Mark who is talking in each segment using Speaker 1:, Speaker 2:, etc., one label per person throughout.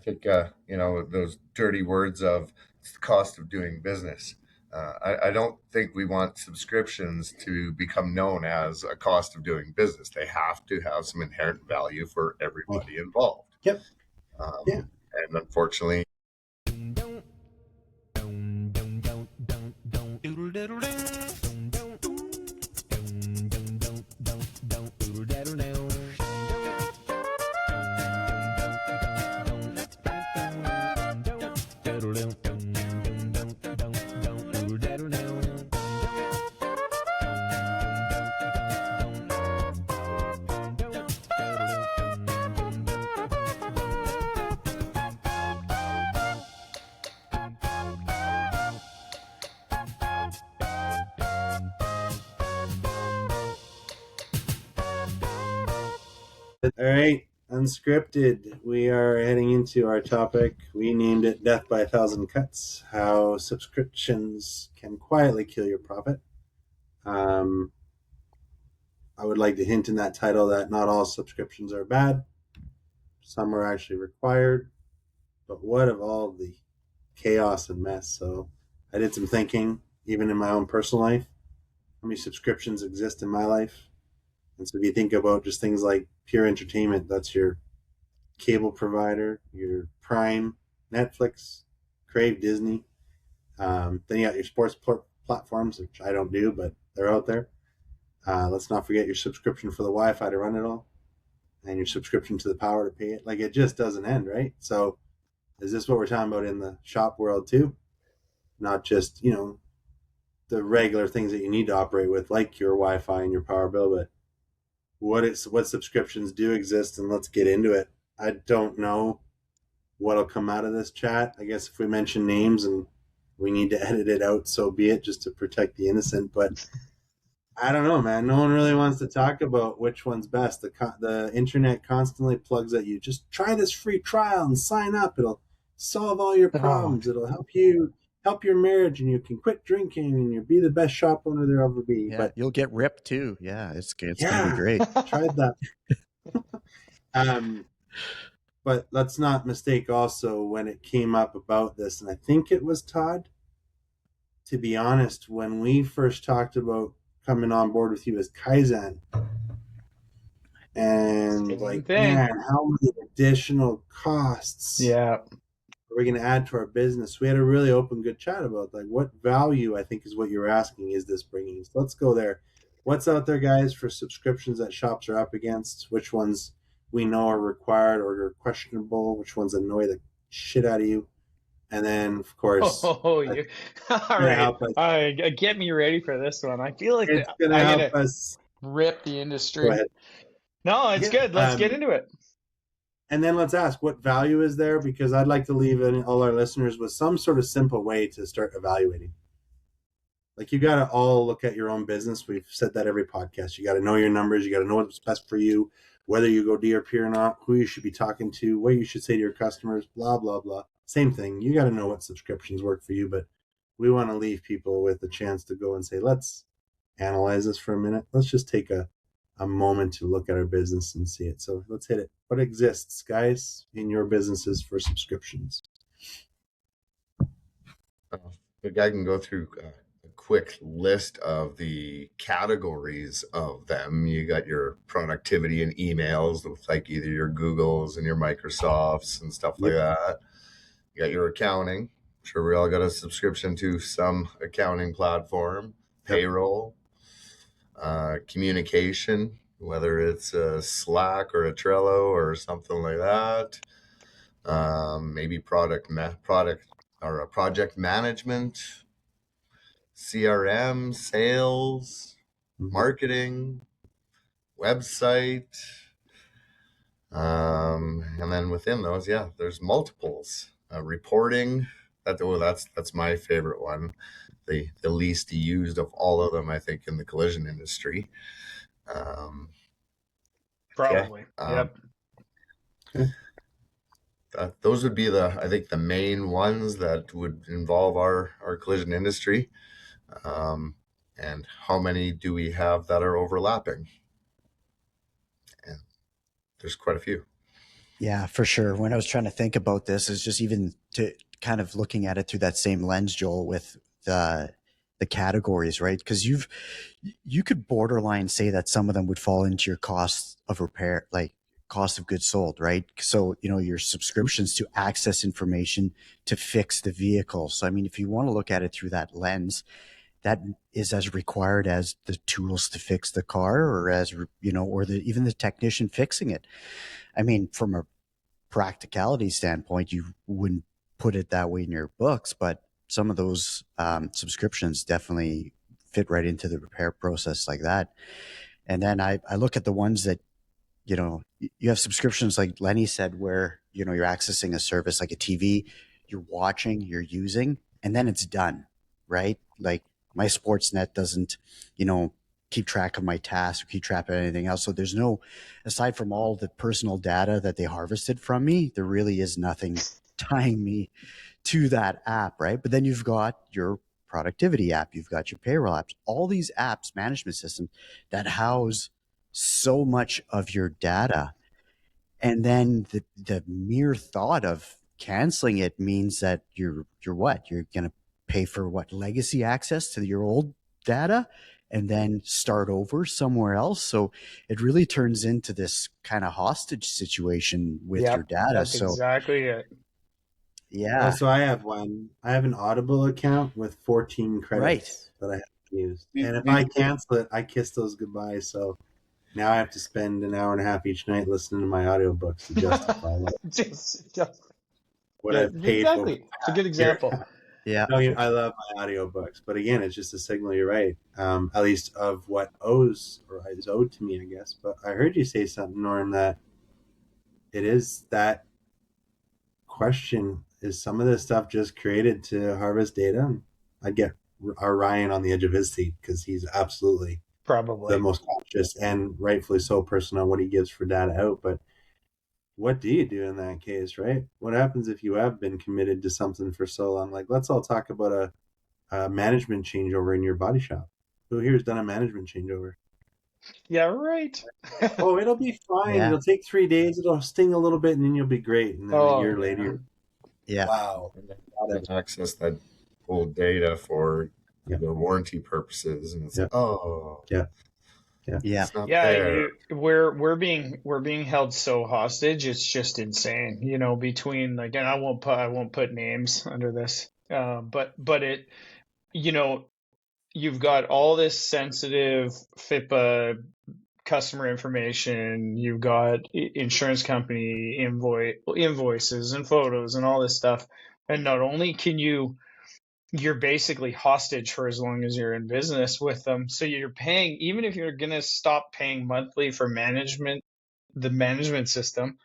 Speaker 1: think, those dirty words of it's the cost of doing business. I don't think we want subscriptions to become known as a cost of doing business. They have to have some inherent value for everybody involved.
Speaker 2: Yep.
Speaker 1: Yeah. And unfortunately,
Speaker 2: All right, unscripted. We are heading into our topic. We named it Death by a Thousand Cuts, how subscriptions can quietly kill your profit. I would like to hint in that title that not all subscriptions are bad. Some are actually required. But what of all the chaos and mess? So I did some thinking, even in my own personal life. How many subscriptions exist in my life? And so if you think about just things like pure entertainment, that's your cable provider, your Prime, Netflix, Crave, Disney. Then you got your sports platforms, which I don't do, but they're out there. Let's not forget your subscription for the Wi-Fi to run it all, and your subscription to the power to pay it. Like, it just doesn't end, right? So is this what we're talking about in the shop world too? Not just, the regular things that you need to operate with, like your Wi-Fi and your power bill, but what subscriptions do exist, and let's get into it. I don't know what'll come out of this chat. I guess if we mention names and we need to edit it out, so be it, just to protect the innocent. But I don't know, man. No one really wants to talk about which one's best. The internet constantly plugs at you. Just try this free trial and sign up. It'll solve all your problems. It'll help your marriage, and you can quit drinking, and you'll be the best shop owner there ever be.
Speaker 3: Yeah,
Speaker 2: but
Speaker 3: you'll get ripped too. Yeah, it's gonna be great.
Speaker 2: Tried that. But let's not mistake also when it came up about this, and I think it was Todd, to be honest, when we first talked about coming on board with you as Kaizen, and man, how many additional costs are we going to add to our business? We had a really open, good chat about what value, I think is what you're asking, is this bringing? So let's go there. What's out there, guys, for subscriptions that shops are up against? Which ones we know are required or are questionable? Which ones annoy the shit out of you? And then, of course,
Speaker 4: all right. Get me ready for this one. I feel like
Speaker 2: it's going to help us
Speaker 4: rip the industry.
Speaker 2: Go ahead.
Speaker 4: No, it's good. Let's get into it.
Speaker 2: And then let's ask, what value is there? Because I'd like to leave all our listeners with some sort of simple way to start evaluating. You got to all look at your own business. We've said that every podcast. You got to know your numbers. You got to know what's best for you, whether you go DRP or not, who you should be talking to, what you should say to your customers, blah, blah, blah. Same thing. You got to know what subscriptions work for you, but we want to leave people with a chance to go and say, let's analyze this for a minute. Let's just take a moment to look at our business and see it. So let's hit it. What exists, guys, in your businesses for subscriptions?
Speaker 1: I can go through a quick list of the categories of them. You got your productivity and emails with either your Googles and your Microsofts and stuff like that. You got your accounting. I'm sure we all got a subscription to some accounting platform. Payroll. Communication, whether it's a Slack or a Trello or something like that. Maybe project management, CRM, sales, marketing, website. And then within those, there's multiples. Reporting, that's my favorite one. The least used of all of them, I think, in the collision industry.
Speaker 4: Probably. Yep.
Speaker 1: Those would be the main ones that would involve our collision industry. And how many do we have that are overlapping? And there's quite a few.
Speaker 3: Yeah, for sure. When I was trying to think about this, is just even to kind of looking at it through that same lens, Joel, with the categories, right? Because you could borderline say that some of them would fall into your cost of repair, like cost of goods sold, right? So, your subscriptions to access information to fix the vehicle. So, I mean, if you want to look at it through that lens, that is as required as the tools to fix the car, or as, or even the technician fixing it. I mean, from a practicality standpoint, you wouldn't put it that way in your books, but some of those subscriptions definitely fit right into the repair process like that. And then I look at the ones that, you have subscriptions like Lenny said, where, you're accessing a service like a TV, you're watching, you're using, and then it's done, right? Like my Sportsnet doesn't, keep track of my tasks or keep track of anything else. So there's no, aside from all the personal data that they harvested from me, there really is nothing tying me to that app, right? But then you've got your productivity app, you've got your payroll apps, all these apps, management systems that house so much of your data. And then the mere thought of canceling it means that you're what? You're going to pay for what? Legacy access to your old data and then start over somewhere else. So it really turns into this kind of hostage situation with your data.
Speaker 4: That's exactly it.
Speaker 3: Yeah.
Speaker 2: So I have an Audible account with 14 credits that I have to use. And if I cancel it, I kiss those goodbye. So now I have to spend an hour and a half each night listening to my audiobooks to justify what I've paid for.
Speaker 4: Exactly. It's a good example.
Speaker 3: Yeah.
Speaker 2: No, I love my audiobooks, but again, it's just a signal. You're right. At least of what is owed to me, I guess. But I heard you say something, Norm, that it is that question: is some of this stuff just created to harvest data? I'd get our Ryan on the edge of his seat because he's absolutely
Speaker 4: probably
Speaker 2: the most conscious and rightfully so person on what he gives for data out. But what do you do in that case, right? What happens if you have been committed to something for so long? Like, let's all talk about a management changeover in your body shop. Who here has done a management changeover?
Speaker 4: Yeah, right.
Speaker 2: Oh, it'll be fine. Yeah. It'll take 3 days. It'll sting a little bit, and then you'll be great. And then a year later, wow,
Speaker 1: access that old data for their warranty purposes, and it's
Speaker 2: yeah.
Speaker 4: We're being held so hostage. It's just insane. Between like, and I won't put names under this. But it, you've got all this sensitive FIPA customer information. You've got insurance company invoices and photos and all this stuff. And not only can you're basically hostage for as long as you're in business with them. So you're paying, even if you're going to stop paying monthly for the management system,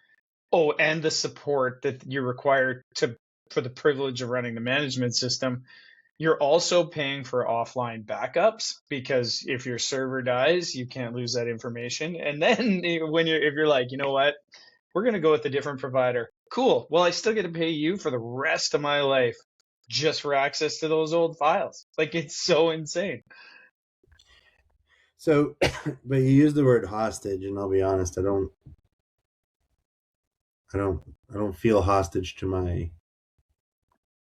Speaker 4: and the support that you're required for the privilege of running the management system, you're also paying for offline backups, because if your server dies, you can't lose that information. And then if you're like, you know what, we're going to go with a different provider. Cool. Well, I still get to pay you for the rest of my life just for access to those old files. Like, it's so insane.
Speaker 2: So, but you use the word hostage, and I'll be honest, I don't feel hostage to my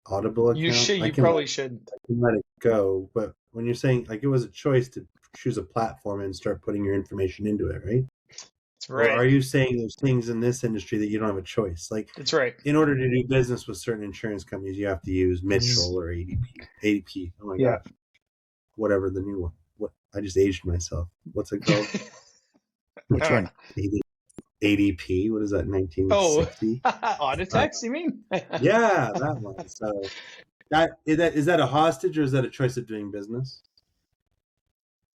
Speaker 2: Audible account.
Speaker 4: You probably shouldn't.
Speaker 2: I can let it go, but when you're saying like it was a choice to choose a platform and start putting your information into it, right?
Speaker 4: That's right.
Speaker 2: Or are you saying there's things in this industry that you don't have a choice? Like,
Speaker 4: that's right.
Speaker 2: In order to do business with certain insurance companies, you have to use Mitchell or ADP. Oh my gosh. Whatever the new one. What I just aged myself. What's it called?
Speaker 3: Which one?
Speaker 2: ADP. What is that? 1960.
Speaker 4: Auditex, you mean?
Speaker 2: Yeah, that one. So is that a hostage or is that a choice of doing business?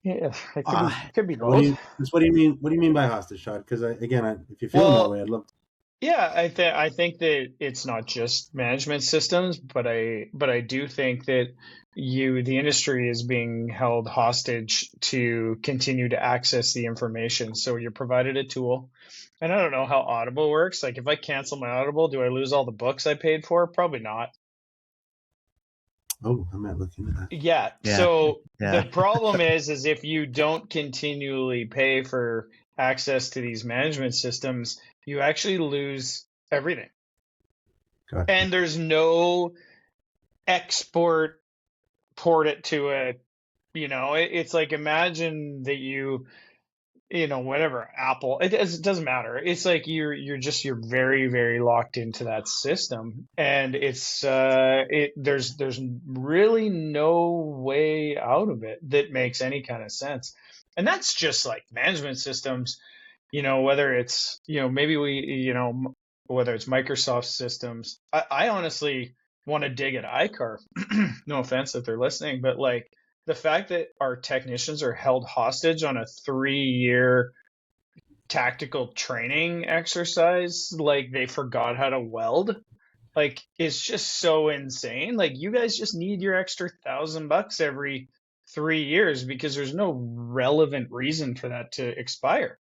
Speaker 4: Yeah, it could be both.
Speaker 2: What do you mean? What do you mean by hostage, Shad? Because if you're feeling that way, I'd love to.
Speaker 4: Yeah, I think that it's not just management systems, but I do think that the industry is being held hostage to continue to access the information. So you're provided a tool, and I don't know how Audible works. Like, if I cancel my Audible, do I lose all the books I paid for? Probably not.
Speaker 2: Oh, I'm not looking at that.
Speaker 4: Yeah. So the problem is if you don't continually pay for access to these management systems, you actually lose everything.
Speaker 2: Gotcha.
Speaker 4: And there's no port it to a, it's like, imagine that whatever, Apple, it doesn't matter. It's like you're very, very locked into that system, and there's really no way out of it that makes any kind of sense. And that's just like management systems, whether it's, maybe whether it's Microsoft systems. I honestly want to dig at iCar. No offense if they're listening, but like, the fact that our technicians are held hostage on a 3-year tactical training exercise, like they forgot how to weld, like, it's just so insane. Like, you guys just need your extra $1,000 every 3 years because there's no relevant reason for that to expire.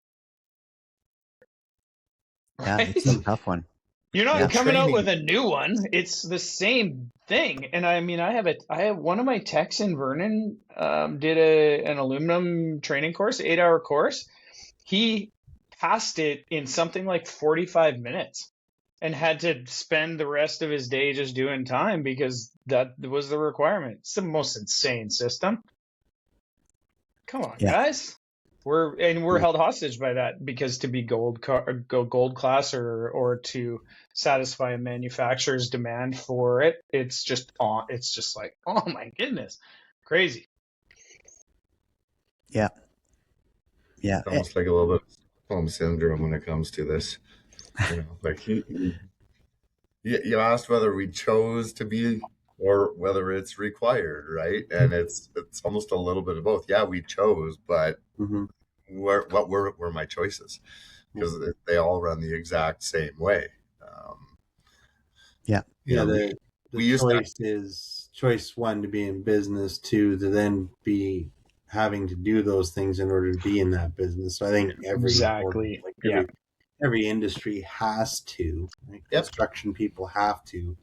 Speaker 3: Yeah,
Speaker 4: Right?
Speaker 3: it's a tough one.
Speaker 4: You're not
Speaker 3: Yeah.
Speaker 4: coming out
Speaker 1: Training.
Speaker 4: with a new one. It's the same thing. And I mean, I have one of my techs in Vernon did an aluminum training course, 8-hour course. He passed it in something like 45 minutes and had to spend the rest of his day just doing time because that was the requirement. It's the most insane system. Come on,
Speaker 3: Yeah.
Speaker 4: guys. We're
Speaker 3: Yeah.
Speaker 4: held hostage by that because to be gold class or to satisfy a manufacturer's demand for it, it's just like, oh my goodness, crazy.
Speaker 3: Yeah.
Speaker 1: It's almost like a little bit of Stockholm syndrome when it comes to this. Like you asked whether we chose to be or whether it's required, right? And it's almost a little bit of both. Yeah, we chose, but
Speaker 2: Mm-hmm.
Speaker 1: what were my choices? Because they all run the exact same way.
Speaker 3: Yeah.
Speaker 2: The
Speaker 1: we used
Speaker 2: choice is choice one, to be in business, two, to then be having to do those things in order to be in that business. So I think
Speaker 4: Exactly.
Speaker 2: every industry has to, right?
Speaker 1: Yep.
Speaker 2: Construction people have to,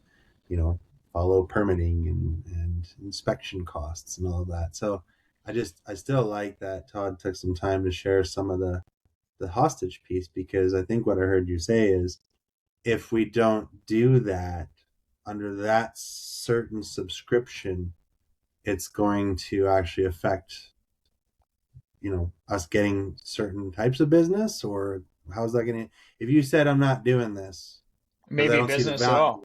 Speaker 2: follow permitting and inspection costs and all of that. So I still like that Todd took some time to share some of the hostage piece, because I think what I heard you say is, if we don't do that under that certain subscription, it's going to actually affect, us getting certain types of business. Or how's that going to, if you said, I'm not doing this,
Speaker 4: Maybe business at all.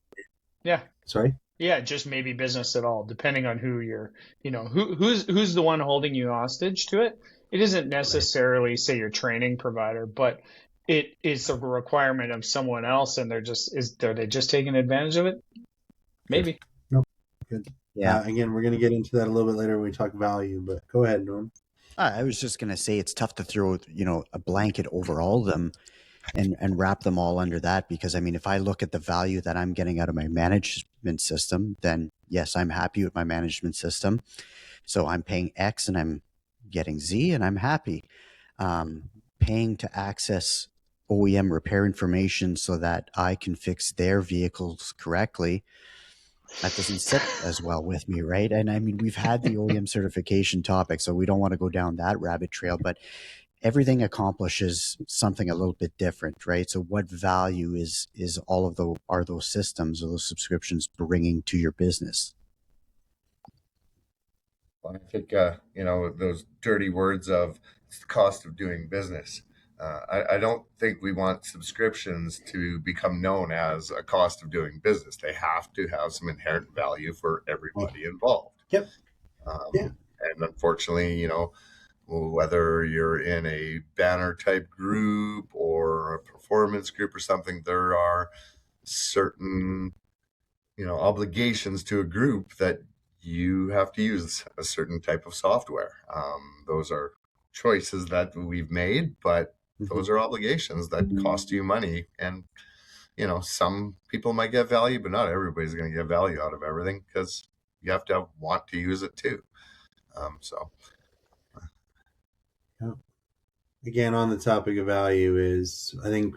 Speaker 4: Yeah.
Speaker 2: Sorry?
Speaker 4: Yeah, just maybe business at all, depending on who you're, who's the one holding you hostage to it. It isn't necessarily, say, your training provider, but it is a requirement of someone else, and are they just taking advantage of it? Maybe.
Speaker 2: Nope. Good.
Speaker 3: Yeah.
Speaker 2: Again, we're going to get into that a little bit later when we talk value, but go ahead, Norm.
Speaker 3: I was just going to say it's tough to throw, a blanket over all of them and wrap them all under that, because I mean, if I look at the value that I'm getting out of my management system, then yes, I'm happy with my management system. So I'm paying X and I'm getting Z and I'm happy. Paying to access OEM repair information so that I can fix their vehicles correctly, that doesn't sit as well with me, right? And I mean, we've had the OEM certification topic, so we don't want to go down that rabbit trail, but everything accomplishes something a little bit different, right? So what value is all of those systems or those subscriptions bringing to your business?
Speaker 1: Well, I think those dirty words of it's the cost of doing business. I don't think we want subscriptions to become known as a cost of doing business. They have to have some inherent value for everybody involved.
Speaker 2: Yep.
Speaker 1: Yeah. And unfortunately, whether you're in a banner type group or a performance group or something, there are certain, obligations to a group that you have to use a certain type of software. Those are choices that we've made, but those are obligations that cost you money. And, some people might get value, but not everybody's going to get value out of everything, because you have to want to use it too.
Speaker 2: Again, on the topic of value is, I think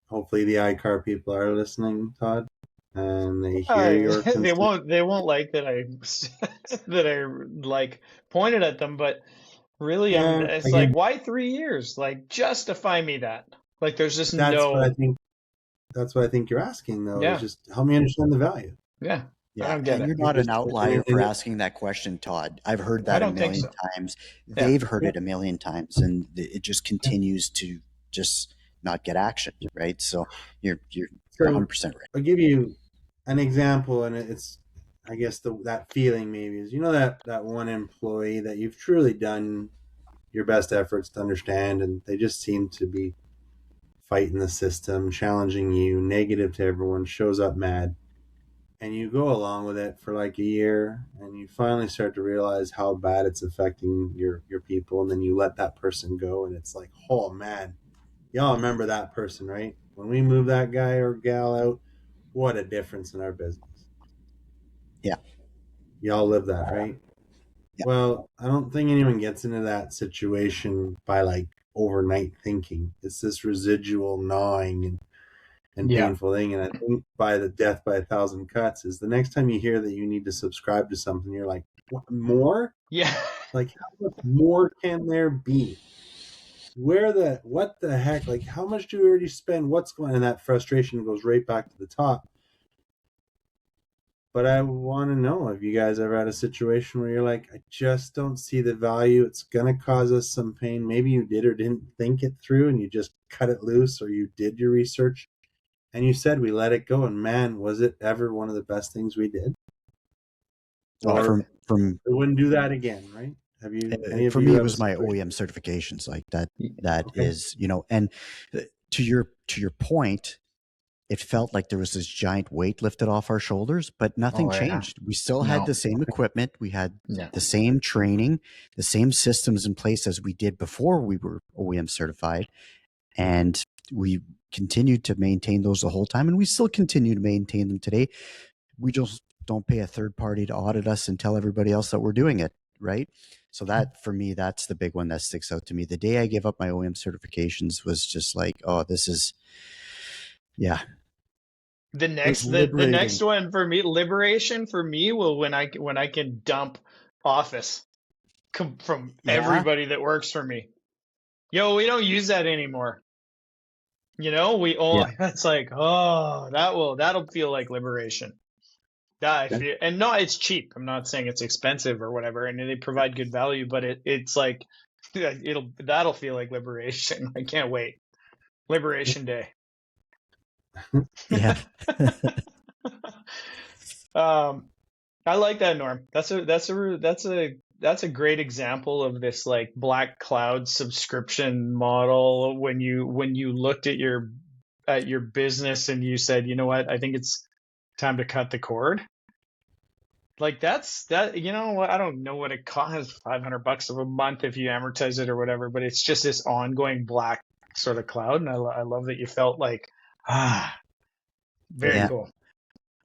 Speaker 2: hopefully the iCar people are listening, Todd, and they hear your
Speaker 4: they won't like that I like pointed at them, but really, it's like, why 3 years? Like, justify me that. Like there's just
Speaker 2: That's what I
Speaker 4: no,
Speaker 2: think. That's what I think you're asking, though, is
Speaker 4: yeah,
Speaker 2: just help me understand the value.
Speaker 4: yeah. I
Speaker 3: Yeah,
Speaker 4: don't get
Speaker 3: and
Speaker 4: it.
Speaker 3: you're
Speaker 2: You're
Speaker 3: not an
Speaker 2: just
Speaker 3: outlier for asking that question, Todd. I've heard
Speaker 4: I
Speaker 3: that a
Speaker 4: don't think
Speaker 3: million
Speaker 4: so.
Speaker 3: times.
Speaker 4: Yeah.
Speaker 3: They've heard
Speaker 2: yeah,
Speaker 3: it a million times, and it just
Speaker 2: yeah.
Speaker 3: continues to just not get action, right? So you're
Speaker 2: So
Speaker 3: 100% right.
Speaker 2: I'll give you an example, and it's, I guess, that feeling maybe is, that one employee that you've truly done your best efforts to understand, and they just seem to be fighting the system, challenging you, negative to everyone, shows up mad, and you go along with it for like a year, and you finally start to realize how bad it's affecting your people, and then you let that person go, and it's like, oh man, y'all remember that person, right? When we move that guy or gal out, what a difference in our business.
Speaker 3: Yeah,
Speaker 2: Y'all live that, right?
Speaker 3: yeah,
Speaker 2: Well, I don't think anyone gets into that situation by like overnight thinking. It's this residual gnawing and
Speaker 4: Yeah.
Speaker 2: painful thing. And I think by the death by 1,000 cuts is the next time you hear that you need to subscribe to something, you're like, what more?
Speaker 4: Yeah.
Speaker 2: Like, how much more can there be? What the heck? Like, how much do we already spend? What's going on? And that frustration goes right back to the top. But I want to know if you guys ever had a situation where you're like, I just don't see the value. It's going to cause us some pain. Maybe you did or didn't think it through and you just cut it loose, or you did your research and you said we let it go. And man, was it ever one of the best things we did?
Speaker 3: well,
Speaker 2: Or
Speaker 3: from
Speaker 2: we wouldn't do that again, right? Have you, any of
Speaker 3: for
Speaker 2: you
Speaker 3: me, it
Speaker 2: have a
Speaker 3: was my
Speaker 2: situation?
Speaker 3: OEM certifications like that. That
Speaker 2: Okay.
Speaker 3: is, and to your point, it felt like there was this giant weight lifted off our shoulders, but nothing
Speaker 4: Oh yeah.
Speaker 3: changed. We still had
Speaker 4: No.
Speaker 3: the same equipment. We had
Speaker 4: Yeah.
Speaker 3: the same training, the same systems in place as we did before we were OEM certified. And we continued to maintain those the whole time. And we still continue to maintain them today. We just don't pay a third party to audit us and tell everybody else that we're doing it. Right. So that for me, that's the big one that sticks out to me. The day I gave up my OEM certifications was just like, oh, this is, yeah,
Speaker 4: The
Speaker 3: it was
Speaker 4: the
Speaker 3: liberating.
Speaker 4: next one for me, liberation for me, will when I can dump office from
Speaker 3: Yeah.
Speaker 4: everybody that works for me. Yo, we don't use that anymore. We
Speaker 3: Yeah.
Speaker 4: all it's like, oh, that'll feel like liberation. That I
Speaker 2: Okay.
Speaker 4: feel, and no, it's cheap. I'm not saying it's expensive or whatever, and they provide good value, but it's like that'll feel like liberation. I can't wait. Liberation Day.
Speaker 3: Yeah.
Speaker 4: um, I like that, Norm. That's a great example of this like black cloud subscription model. When you looked at your business and you said, you know what, I think it's time to cut the cord. Like that. I don't know what it costs, $500 a month if you amortize it or whatever, but it's just this ongoing black sort of cloud, and I love that you felt like, very
Speaker 3: Yeah.
Speaker 4: cool.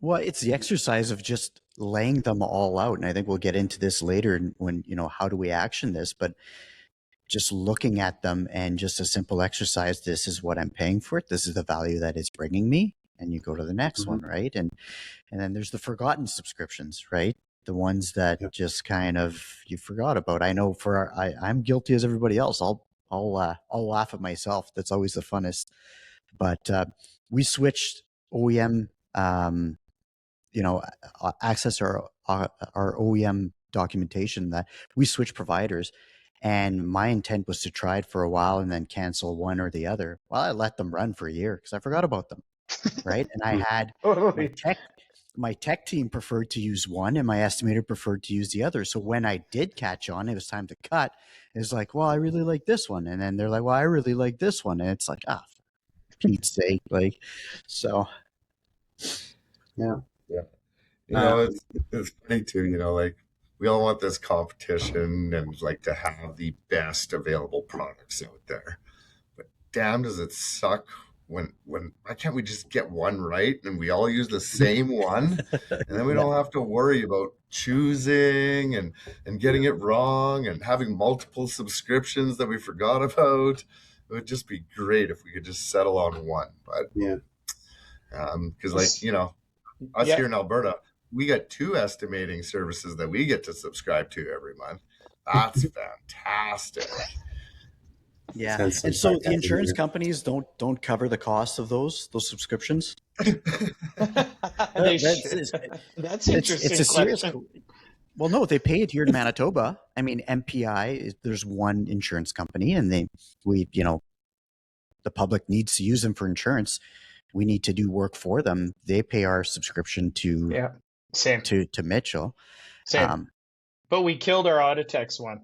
Speaker 3: Well, it's the exercise of just laying them all out. And I think we'll get into this later when, how do we action this? But just looking at them and just a simple exercise, this is what I'm paying for it. This is the value that it's bringing me. And you go to the next
Speaker 2: Mm-hmm.
Speaker 3: one, right? And then there's the forgotten subscriptions, right? The ones that
Speaker 2: Yep.
Speaker 3: just kind of you forgot about. I know I'm guilty as everybody else. I'll laugh at myself. That's always the funnest. But we switched OEM, access our OEM documentation, that we switched providers. And my intent was to try it for a while and then cancel one or the other. Well, I let them run for a year because I forgot about them. Right. And I had my
Speaker 4: Totally.
Speaker 3: tech team preferred to use one and my estimator preferred to use the other. So when I did catch on, it was time to cut. It was like, well, I really like this one. And then they're like, well, I really like this one. And it's like, for Pete's sake. Like, so.
Speaker 2: Yeah.
Speaker 1: Yeah.
Speaker 2: Um,
Speaker 1: It's funny too, like we all want this competition and like to have the best available products out there. But damn, does it suck when why can't we just get one right and we all use the same one, and then we
Speaker 3: Yeah.
Speaker 1: don't have to worry about choosing and getting it wrong and having multiple subscriptions that we forgot about. It would just be great if we could just settle on one. But
Speaker 2: yeah.
Speaker 1: because like us
Speaker 4: Yeah.
Speaker 1: here in Alberta, we got two estimating services that we get to subscribe to every month. That's fantastic.
Speaker 3: Yeah.
Speaker 2: Sense some
Speaker 3: And so the
Speaker 2: sarcasm
Speaker 3: insurance
Speaker 2: here.
Speaker 3: companies don't cover the cost of those subscriptions.
Speaker 4: They
Speaker 3: That's
Speaker 4: should. That's
Speaker 3: it's
Speaker 4: interesting
Speaker 3: a serious.
Speaker 4: question.
Speaker 3: Well, no, they pay it here in Manitoba. I mean, MPI. There's one insurance company, and the public needs to use them for insurance. We need to do work for them. They pay our subscription to
Speaker 4: Yeah, same,
Speaker 3: to Mitchell.
Speaker 4: same.
Speaker 3: Um,
Speaker 4: But we killed our Auditex one.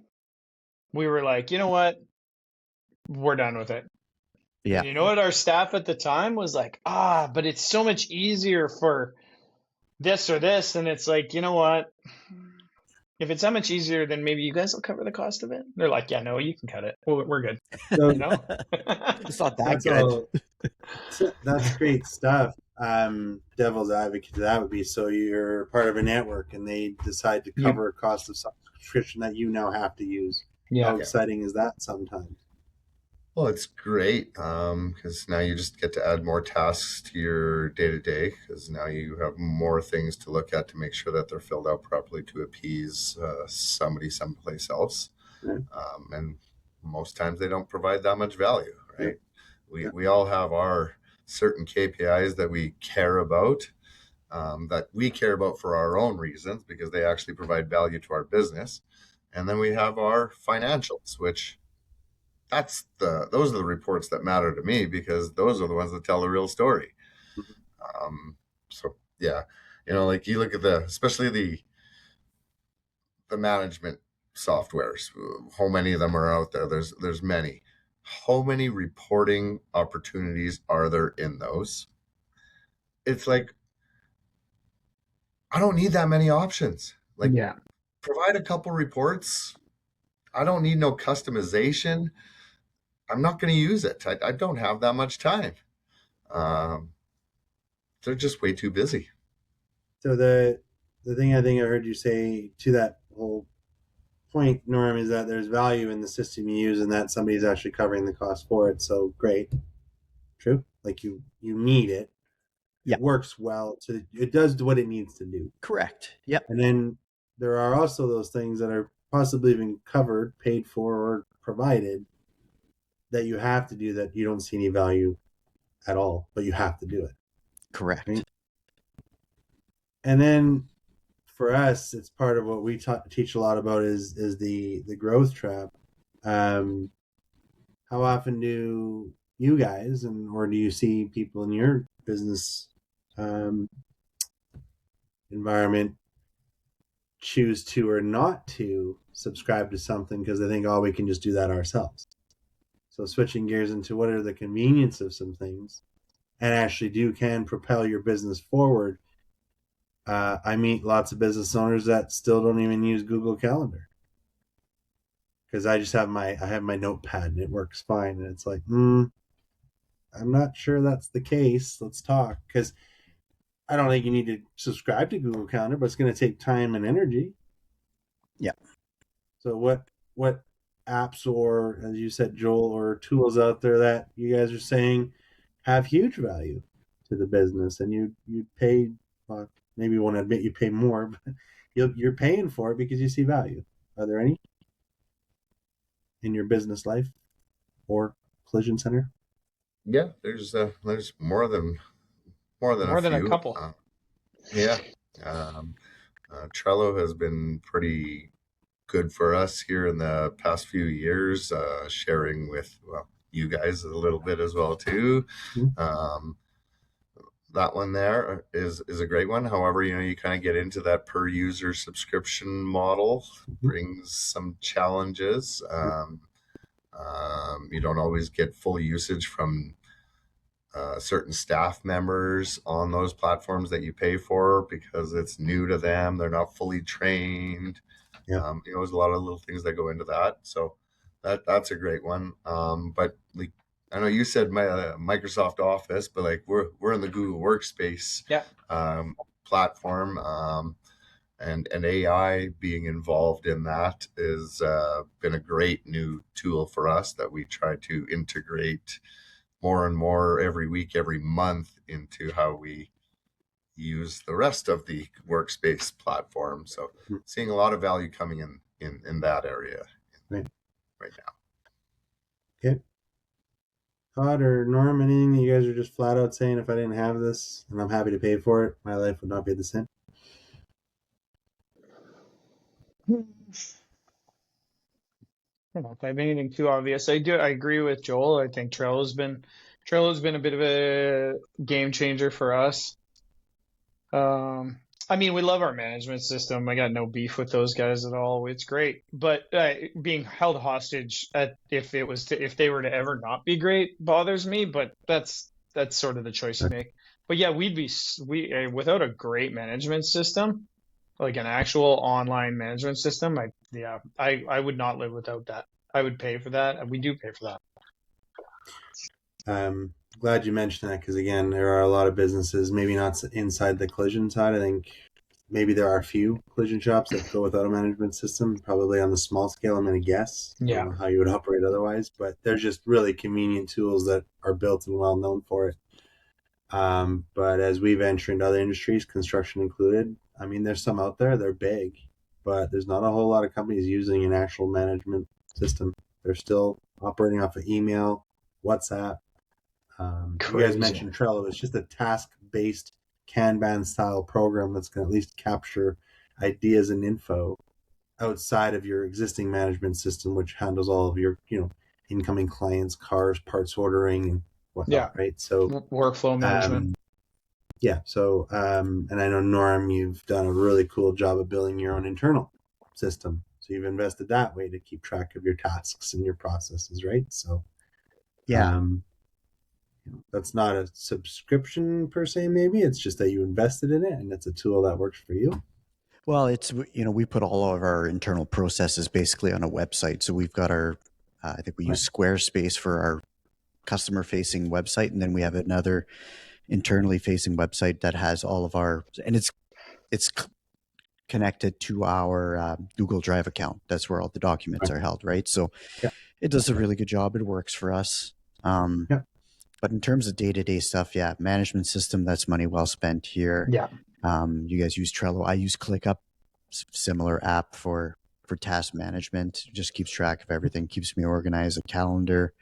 Speaker 4: We were like, you know what? We're done with it.
Speaker 3: yeah,
Speaker 4: And you know what? Our staff at the time was like, but it's so much easier for this or this. And it's like, you know what? If it's that much easier, then maybe you guys will cover the cost of it. They're like, yeah, no, you can cut it. We're good.
Speaker 2: So
Speaker 4: You know?
Speaker 3: it's not that
Speaker 2: that's
Speaker 3: good.
Speaker 2: all. That's great stuff. Devil's advocate to that would be, so you're part of a network and they decide to
Speaker 4: You,
Speaker 2: cover a cost of subscription that you now have to use. How
Speaker 4: yeah.
Speaker 1: Yeah.
Speaker 2: exciting is that sometimes?
Speaker 1: Well, it's great because now you just get to add more tasks to your day to day because now you have more things to look at to make sure that they're filled out properly to appease somebody someplace else.
Speaker 2: Right?
Speaker 1: And most times they don't provide that much value,
Speaker 2: Yeah.
Speaker 1: right?
Speaker 2: Yeah.
Speaker 1: We all have our certain KPIs that we care about, for our own reasons because they actually provide value to our business. And then we have our financials, which those are the reports that matter to me because those are the ones that tell the real story. So yeah, like you look at especially the management softwares, how many of them are out there? There's many. How many reporting opportunities are there in those? It's like, I don't need that many options. Like,
Speaker 4: Yeah.
Speaker 1: provide a couple reports. I don't need no customization. I'm not going to use it. I don't have that much time. Um, they're just way too busy.
Speaker 2: So the thing I think I heard you say to that whole point, Norm, is that there's value in the system you use and that somebody's actually covering the cost for it. So great. True. Like you need it.
Speaker 3: Yeah,
Speaker 2: It works well. It does what it needs to do.
Speaker 3: correct. Yep,
Speaker 2: And then there are also those things that are possibly even covered, paid for, or provided that you have to do that you don't see any value at all, but you have to do it.
Speaker 3: correct.
Speaker 2: Right? And then for us, it's part of what we teach a lot about is the growth trap. How often do you guys or do you see people in your business environment choose to or not to subscribe to something because they think, oh, we can just do that ourselves? So switching gears into what are the convenience of some things and actually can propel your business forward. I meet lots of business owners that still don't even use Google Calendar because I just have my notepad and it works fine. And it's like, I'm not sure that's the case. Let's talk, because I don't think you need to subscribe to Google Calendar, but it's going to take time and energy.
Speaker 3: Yeah.
Speaker 2: So what apps, or as you said, Joel, or tools out there that you guys are saying have huge value to the business, and you pay, maybe you want to admit you pay more, but you're paying for it because you see value. Are there any in your business life or collision center?
Speaker 1: Yeah, there's more than a
Speaker 4: More than a
Speaker 1: few.
Speaker 4: couple.
Speaker 1: Yeah. Trello has been pretty good for us here in the past few years, sharing with you guys a little bit as well too.
Speaker 2: Mm-hmm.
Speaker 1: That one there is a great one. However, you kind of get into that per user subscription model, brings some challenges. You don't always get full usage from certain staff members on those platforms that you pay for because it's new to them. They're not fully trained.
Speaker 2: Yeah.
Speaker 1: There's a lot of little things that go into that. So that's a great one. But like, I know you said Microsoft Office, but like we're in the Google Workspace platform, and AI being involved in that is been a great new tool for us that we try to integrate more and more every week, every month into how we use the rest of the workspace platform. So seeing a lot of value coming in that area
Speaker 2: right
Speaker 1: now.
Speaker 2: Okay. Todd or Norm, anything that you guys are just flat out saying, if I didn't have this and I'm happy to pay for it, my life would not be the same?
Speaker 4: I don't know if I have anything too obvious. I agree with Joel. I think Trello's been a bit of a game changer for us. Um, I mean, we love our management system. I got no beef with those guys at all. It's great, but being held hostage if they were to ever not be great bothers me. But that's sort of the choice you make. But yeah, without a great management system, like an actual online management system. I would not live without that. I would pay for that, and we do pay for that.
Speaker 2: Glad you mentioned that, because again, there are a lot of businesses, maybe not inside the collision side. I think maybe there are a few collision shops that go without a management system, probably on the small scale, I'm going to guess. I don't
Speaker 4: Yeah,
Speaker 2: know how you would operate otherwise, but they're just really convenient tools that are built and well known for it. But as we venture into other industries, construction included, I mean, there's some out there, they're big, but there's not a whole lot of companies using an actual management system. They're still operating off of email, WhatsApp. You guys
Speaker 4: crazy.
Speaker 2: mentioned Trello. It's just a task-based Kanban style program that's going to at least capture ideas and info outside of your existing management system, which handles all of your, incoming clients, cars, parts ordering, and
Speaker 4: Yeah,
Speaker 2: whatnot, right? So,
Speaker 4: workflow management.
Speaker 2: um, yeah. So, and I know Norm, you've done a really cool job of building your own internal system. So you've invested that way to keep track of your tasks and your processes, right? So,
Speaker 3: Yeah.
Speaker 2: um, that's not a subscription per se. Maybe it's just that you invested in it, and it's a tool that works for you.
Speaker 3: Well, it's, we put all of our internal processes basically on a website. So we've got our, I think we
Speaker 2: Right.
Speaker 3: use Squarespace for our customer facing website. And then we have another internally facing website that has all of our, and it's connected to our Google Drive account. That's where all the documents
Speaker 2: Right.
Speaker 3: are held, right? So
Speaker 2: Yeah.
Speaker 3: it does a really good job. It works for us.
Speaker 2: Yeah.
Speaker 3: But in terms of day-to-day stuff, yeah, management system, that's money well spent here.
Speaker 4: Yeah,
Speaker 3: You guys use Trello. I use ClickUp, similar app for task management. Just keeps track of everything, keeps me organized. A calendar.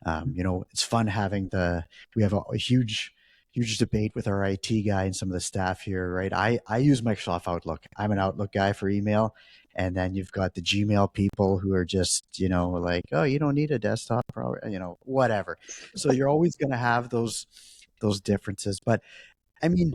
Speaker 3: It's fun having we have a huge debate with our IT guy and some of the staff here, right? I use Microsoft Outlook. I'm an Outlook guy for email. And then you've got the Gmail people who are just, like, oh, you don't need a desktop, whatever. So you're always going to have those differences. But I mean,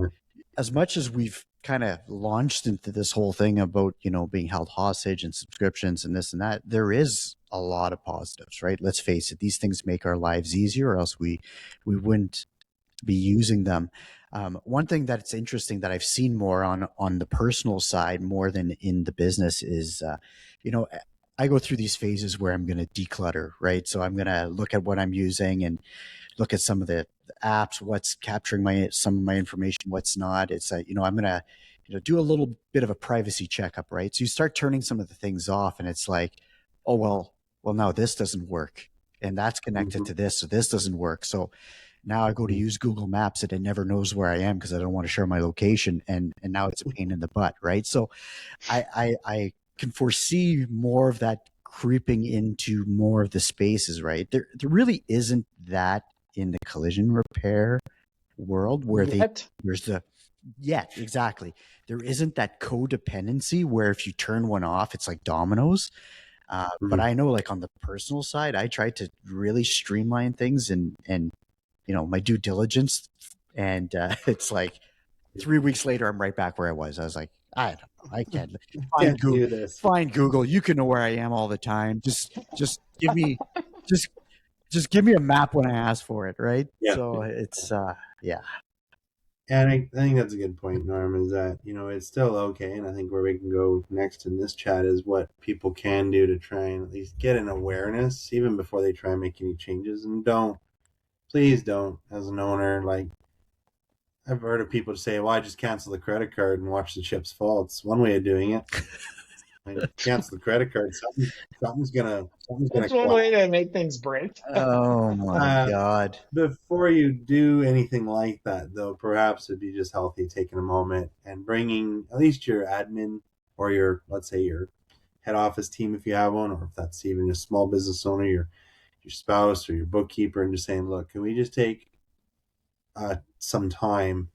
Speaker 3: as much as we've kind of launched into this whole thing about, being held hostage and subscriptions and this and that, there is a lot of positives, right? Let's face it, these things make our lives easier, or else we wouldn't be using them. One thing that's interesting that I've seen more on the personal side more than in the business is, I go through these phases where I'm going to declutter, right? So I'm going to look at what I'm using and look at some of the apps, what's capturing some of my information, what's not. It's I'm going to do a little bit of a privacy checkup, right? So you start turning some of the things off, and it's like, oh well, now this doesn't work, and that's connected
Speaker 2: Mm-hmm.
Speaker 3: to this, so this doesn't work. So now I go to use Google Maps and it never knows where I am because I don't want to share my location, and now it's a pain in the butt, right? So I can foresee more of that creeping into more of the spaces, right? There really isn't that in the collision repair world where
Speaker 4: yet.
Speaker 3: there's the yeah, exactly. There isn't that codependency where if you turn one off, it's like dominoes. But I know, like on the personal side, I try to really streamline things and my due diligence, and it's like 3 weeks later, I'm right back where I was. I was like, I don't know, I can't find
Speaker 2: Can't
Speaker 3: Google.
Speaker 2: do this.
Speaker 3: Find Google. You can know where I am all the time. Just give me, just give me a map when I ask for it, right?
Speaker 2: Yeah.
Speaker 3: So it's yeah.
Speaker 2: And I think that's a good point, Norm, is that, it's still okay. And I think where we can go next in this chat is what people can do to try and at least get an awareness even before they try and make any changes. And please don't, as an owner, like, I've heard of people say, well, I just cancel the credit card and watch the chips fall. It's one way of doing it. Cancel the credit card. Something's gonna
Speaker 4: That's one way to make things break.
Speaker 3: Oh my God.
Speaker 2: Before you do anything like that, though, perhaps it'd be just healthy taking a moment and bringing at least your admin or let's say your head office team, if you have one, or if that's even a small business owner, your spouse or your bookkeeper and just saying, look, can we just take some time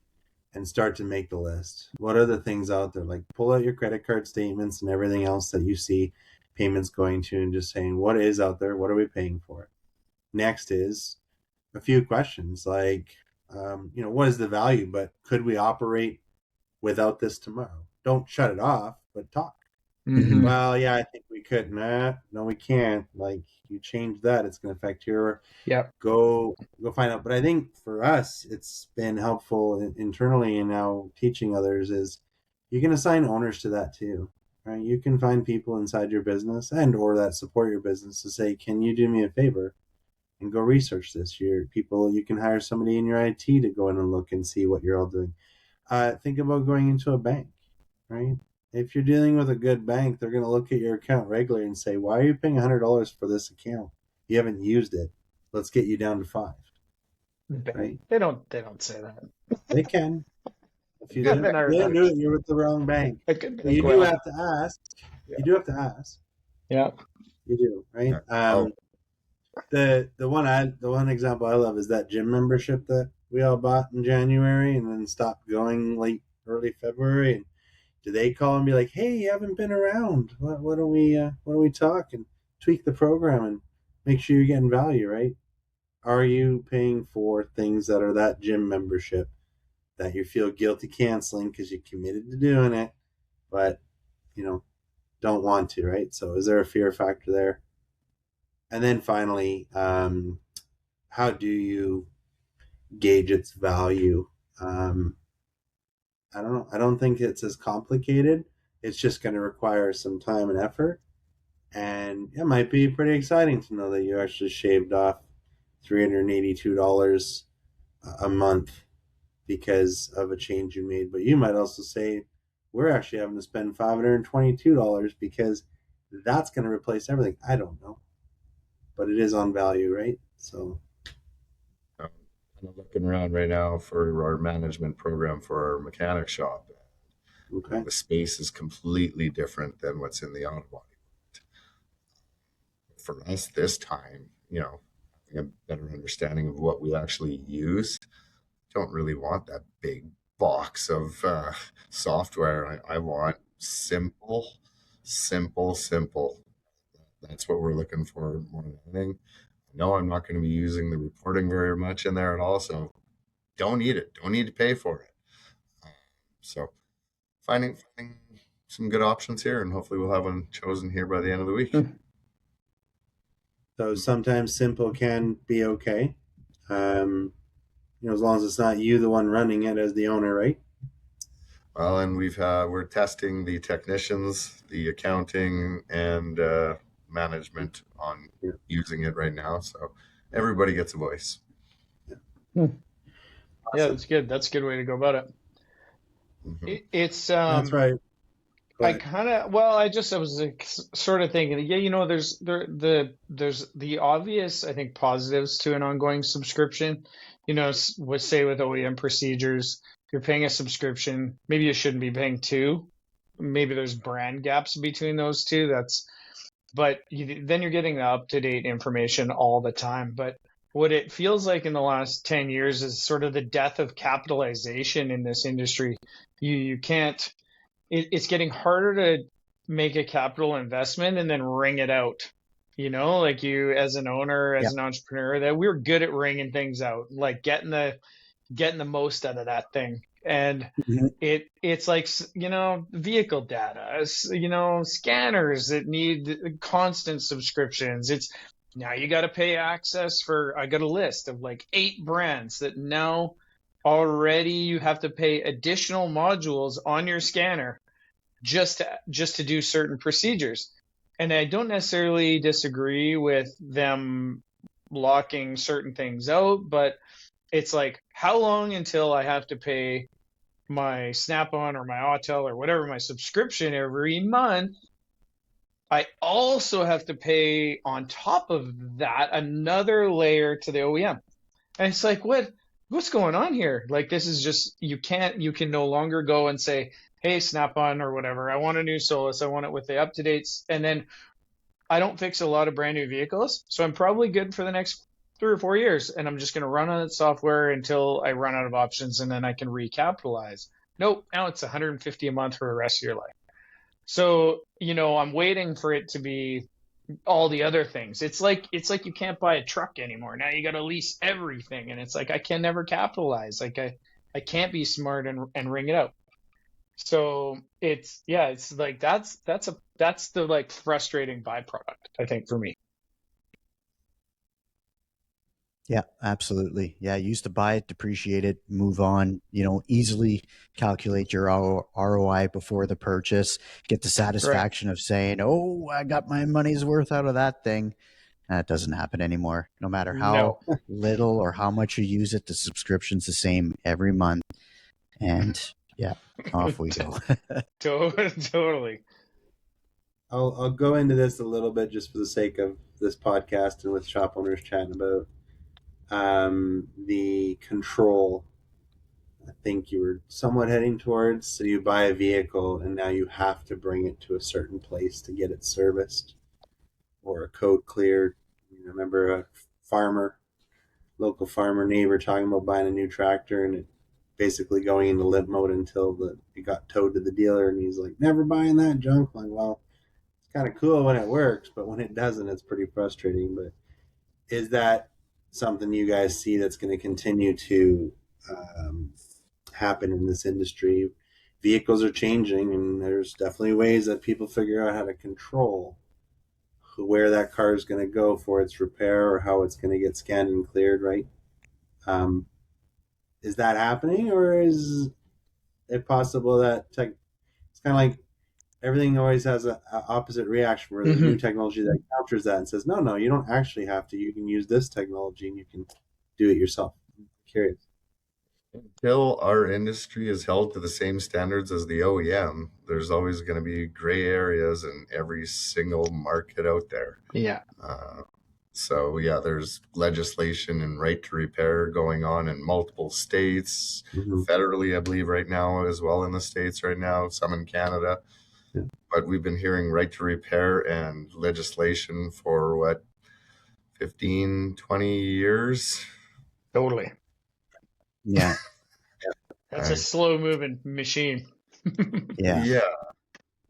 Speaker 2: and start to make the list? What are the things out there? Like pull out your credit card statements and everything else that you see payments going to, and just saying, what is out there? What are we paying for? Next is a few questions like, what is the value, but could we operate without this tomorrow? Don't shut it off, but talk.
Speaker 4: Mhm.
Speaker 2: Well, yeah, I think we could. Nah, no, we can't. Like, you change that, it's going to affect your
Speaker 4: Yep.
Speaker 2: go find out. But I think for us, it's been helpful internally, and now teaching others is you can assign owners to that too, right? You can find people inside your business and or that support your business to say, can you do me a favor and go research this? Your people, you can hire somebody in your IT to go in and look and see what you're all doing. Think about going into a bank, right? If you're dealing with a good bank, they're going to look at your account regularly and say, why are you paying $100 for this account? You haven't used it. Let's get you down to 5, right?
Speaker 4: They don't say that.
Speaker 2: They can. If you
Speaker 4: I've
Speaker 2: do,
Speaker 4: never
Speaker 2: they
Speaker 4: done
Speaker 2: do
Speaker 4: it.
Speaker 2: it, you're with the wrong bank.
Speaker 4: I could
Speaker 2: So you
Speaker 4: think
Speaker 2: do
Speaker 4: well.
Speaker 2: have to ask.
Speaker 1: Yeah.
Speaker 2: You do have to ask.
Speaker 4: Yeah.
Speaker 2: You do, right?
Speaker 1: Oh,
Speaker 2: The one example I love is that gym membership that we all bought in January and then stopped going early February. And do they call and be like, "Hey, you haven't been around. Why don't we talk and tweak the program and make sure you're getting value, right? Are you paying for things that are that gym membership that you feel guilty canceling because you committed to doing it, but don't want to, right? So is there a fear factor there? And then finally, how do you gauge its value? I don't know. I don't think it's as complicated. It's just going to require some time and effort. And it might be pretty exciting to know that you actually shaved off $382 a month because of a change you made. But you might also say, we're actually having to spend $522 because that's going to replace everything. I don't know. But it is on value, right? So,
Speaker 1: I'm kind of looking around right now for our management program for our mechanic shop.
Speaker 2: okay.
Speaker 1: The space is completely different than what's in the auto body. For us this time, having a better understanding of what we actually use, don't really want that big box of software. I want simple, simple, simple. That's what we're looking for more than anything. No, I'm not going to be using the reporting very much in there at all, so don't need it. Don't need to pay for it. So finding some good options here, and hopefully we'll have one chosen here by the end of the week.
Speaker 2: So sometimes simple can be okay. As long as it's not you the one running it as the owner, right?
Speaker 1: Well, and we're testing the technicians, the accounting, and management on
Speaker 2: Yeah.
Speaker 1: using it right now. So everybody gets a voice.
Speaker 4: Yeah, that's good. That's a good way to go about it.
Speaker 1: Mhm.
Speaker 4: It's
Speaker 2: That's right.
Speaker 4: I kind of I was like, sort of thinking, yeah, there's there's the obvious, I think, positives to an ongoing subscription. Say with OEM procedures, if you're paying a subscription, maybe you shouldn't be paying two. Maybe there's brand gaps between those two. But then you're getting the up-to-date information all the time. But what it feels like in the last 10 years is sort of the death of capitalization in this industry. You can't. It's getting harder to make a capital investment and then wring it out. Like you as an owner,
Speaker 3: Yeah.
Speaker 4: as an entrepreneur, that we're good at wringing things out, like getting the most out of that thing. And
Speaker 3: Mhm.
Speaker 4: it's like, vehicle data, scanners that need constant subscriptions. It's now you got to pay access for, I got a list of like 8 brands that now already you have to pay additional modules on your scanner just to do certain procedures. And I don't necessarily disagree with them locking certain things out, but it's like, how long until I have to pay my Snap-on or my Autel or whatever, my subscription every month? I also have to pay on top of that another layer to the OEM. And it's like, what's going on here? Like, this is just, you can no longer go and say, hey, Snap-on or whatever, I want a new Solus, I want it with the up-to-dates, and then I don't fix a lot of brand new vehicles, so I'm probably good for the next 3 or 4 years, and I'm just going to run on that software until I run out of options, and then I can recapitalize. Nope, now it's 150 a month for the rest of your life. So, I'm waiting for it to be all the other things. It's like you can't buy a truck anymore. Now you got to lease everything, and it's like I can never capitalize. Like I can't be smart and ring it out. So it's like that's the like frustrating byproduct, I think, for me.
Speaker 3: Yeah, absolutely. Yeah, you used to buy it, depreciate it, move on, easily calculate your ROI before the purchase, get the
Speaker 4: Right.
Speaker 3: satisfaction of saying, oh, I got my money's worth out of that thing. That doesn't happen anymore. No matter how
Speaker 4: No.
Speaker 3: little or how much you use it, the subscription's the same every month. And yeah, off we go.
Speaker 4: Totally.
Speaker 2: I'll go into this a little bit just for the sake of this podcast and with shop owners chatting about the control. I think you were somewhat heading towards. So you buy a vehicle and now you have to bring it to a certain place to get it serviced or a code cleared. I remember a local farmer neighbor talking about buying a new tractor and it basically going into limp mode until it got towed to the dealer, and he's like, never buying that junk. I'm like, well, it's kind of cool when it works, but when it doesn't, it's pretty frustrating. But is that something you guys see that's going to continue to um, happen in this industry? Vehicles are changing, and there's definitely ways that people figure out how to control where that car is going to go for its repair or how it's going to get scanned and cleared, right? Um, is that happening, or is it possible that it's kind of like everything always has a opposite reaction where there's new
Speaker 4: Hmm.
Speaker 2: technology that counters that and says, no, you don't actually have to. You can use this technology and you can do it yourself. I'm curious.
Speaker 1: Until our industry is held to the same standards as the OEM, there's always going to be gray areas in every single market out there.
Speaker 4: Yeah.
Speaker 1: Uh, so yeah, there's legislation and right to repair going on in multiple states,
Speaker 2: Mm-hmm.
Speaker 1: federally, I believe, right now as well in the states right now, some in Canada.
Speaker 2: Yeah.
Speaker 1: But we've been hearing right to repair and legislation for what, 15, 20 years.
Speaker 4: Totally.
Speaker 3: Yeah.
Speaker 4: That's a slow moving machine.
Speaker 3: Yeah.
Speaker 1: Yeah.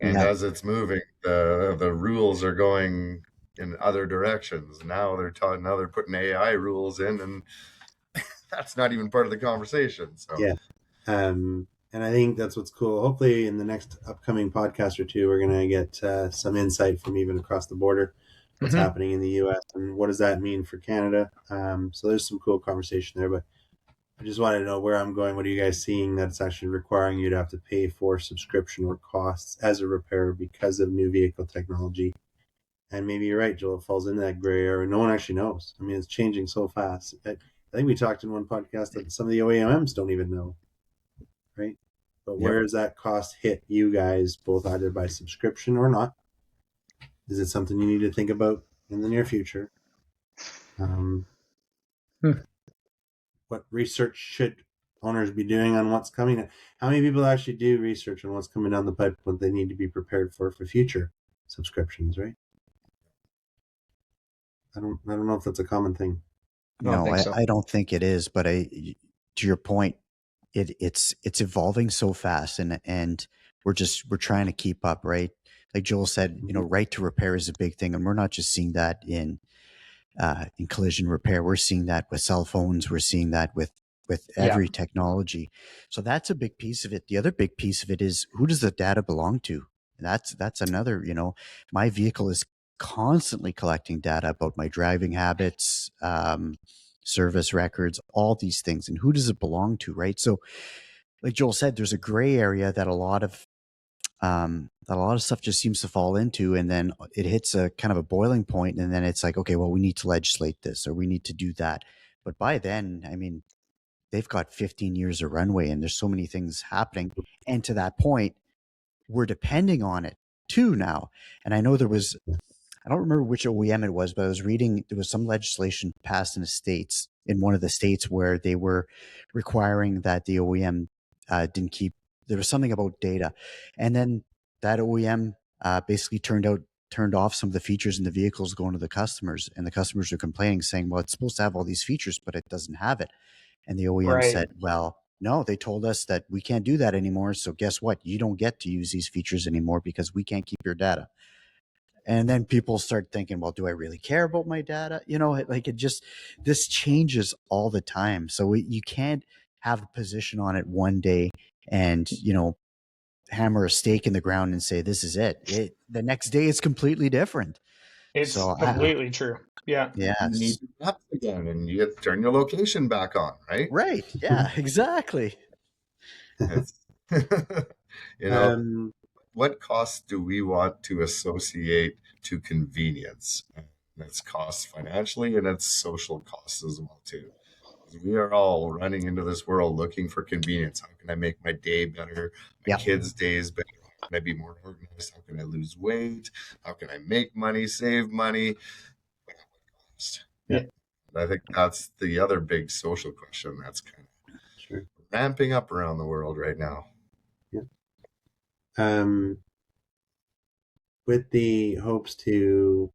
Speaker 1: And
Speaker 3: Yeah.
Speaker 1: as it's moving, the rules are going in other directions. Now they're putting AI rules in, and that's not even part of the conversation. So
Speaker 2: Yeah. And I think that's what's cool. Hopefully, in the next upcoming podcast or two, we're going to get some insight from even across the border, what's
Speaker 4: Hmm.
Speaker 2: happening in the U.S. and what does that mean for Canada. So there's some cool conversation there. But I just wanted to know where I'm going. What are you guys seeing that's actually requiring you to have to pay for subscription or costs as a repairer because of new vehicle technology? And maybe you're right, Joel. It falls into that gray area. No one actually knows. I mean, it's changing so fast. I think we talked in one podcast that some of the OEMs don't even know, right? But
Speaker 1: yep.
Speaker 2: where does that cost hit you guys, both either by subscription or not? Is it something you need to think about in the near future? What research should owners be doing on what's coming? How many people actually do research on what's coming down the pipe, what they need to be prepared for future subscriptions, right? I don't know if that's a common thing.
Speaker 4: I don't
Speaker 3: No,
Speaker 4: think so.
Speaker 3: I don't think it is. But to your point, it's evolving so fast, and we're trying to keep up, right? Like Joel said, right to repair is a big thing, and we're not just seeing that in collision repair. We're seeing that with cell phones. We're seeing that with
Speaker 4: Yeah.
Speaker 3: every technology. So that's a big piece of it. The other big piece of it is, who does the data belong to? That's another, my vehicle is constantly collecting data about my driving habits, service records, all these things. And who does it belong to, right? So like Joel said, there's a gray area that a lot of stuff just seems to fall into, and then it hits a kind of a boiling point, and then it's like, okay, well, we need to legislate this or we need to do that. But by then, I mean, they've got 15 years of runway, and there's so many things happening. And to that point, we're depending on it too now. And I know I don't remember which OEM it was, but I was reading there was some legislation passed in one of the states where they were requiring that the OEM didn't keep. There was something about data, and then that OEM basically turned out turned off some of the features in the vehicles going to the customers, and the customers are complaining, saying, well, it's supposed to have all these features, but it doesn't have it. And the OEM
Speaker 4: Right.
Speaker 3: said, well, no, they told us that we can't do that anymore. So guess what? You don't get to use these features anymore because we can't keep your data. And then people start thinking, well, do I really care about my data? Like this changes all the time. So you can't have a position on it one day and, hammer a stake in the ground and say, this is it. The next day it's completely different.
Speaker 4: It's
Speaker 3: So
Speaker 4: completely true. Yeah.
Speaker 1: You need your maps again, and you get to turn your location back on, right?
Speaker 3: Right. Yeah, exactly.
Speaker 1: What costs do we want to associate to convenience? That's costs financially, and it's social costs as well too. We are all running into this world looking for convenience. How can I make my day better? My kids' days better? How can I be more organized? How can I lose weight? How can I make money, save money?
Speaker 3: Yeah.
Speaker 1: I think that's the other big social question that's kind of ramping up around the world right now.
Speaker 2: Yeah. With the hopes to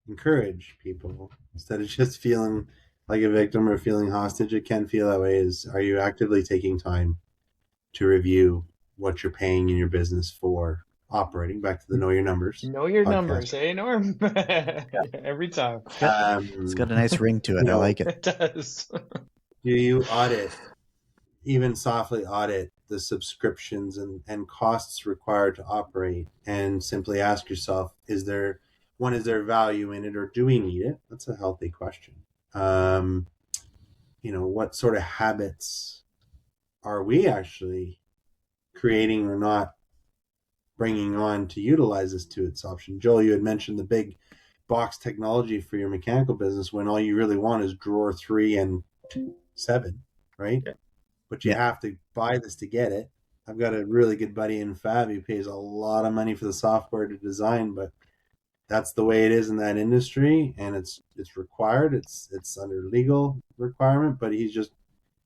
Speaker 2: encourage people instead of just feeling like a victim or feeling hostage, it can feel that way. Are you actively taking time to review what you're paying in your business for operating? Back to the Know Your Numbers.
Speaker 4: Know your
Speaker 2: podcast.
Speaker 4: Numbers, hey Norm? Every time.
Speaker 3: It's got a nice ring to it. I like it.
Speaker 4: It does.
Speaker 2: Do you even softly audit the subscriptions and costs required to operate, and simply ask yourself, is there value in it, or do we need it? That's a healthy question. What sort of habits are we actually creating or not bringing on to utilize this to its option? Joel, you had mentioned the big box technology for your mechanical business when all you really want is drawer 3 and 7, right?
Speaker 1: Yeah.
Speaker 2: But you have to buy this to get it. I've got a really good buddy in Fab who pays a lot of money for the software to design, but that's the way it is in that industry, and it's required. It's under legal requirement, but he's just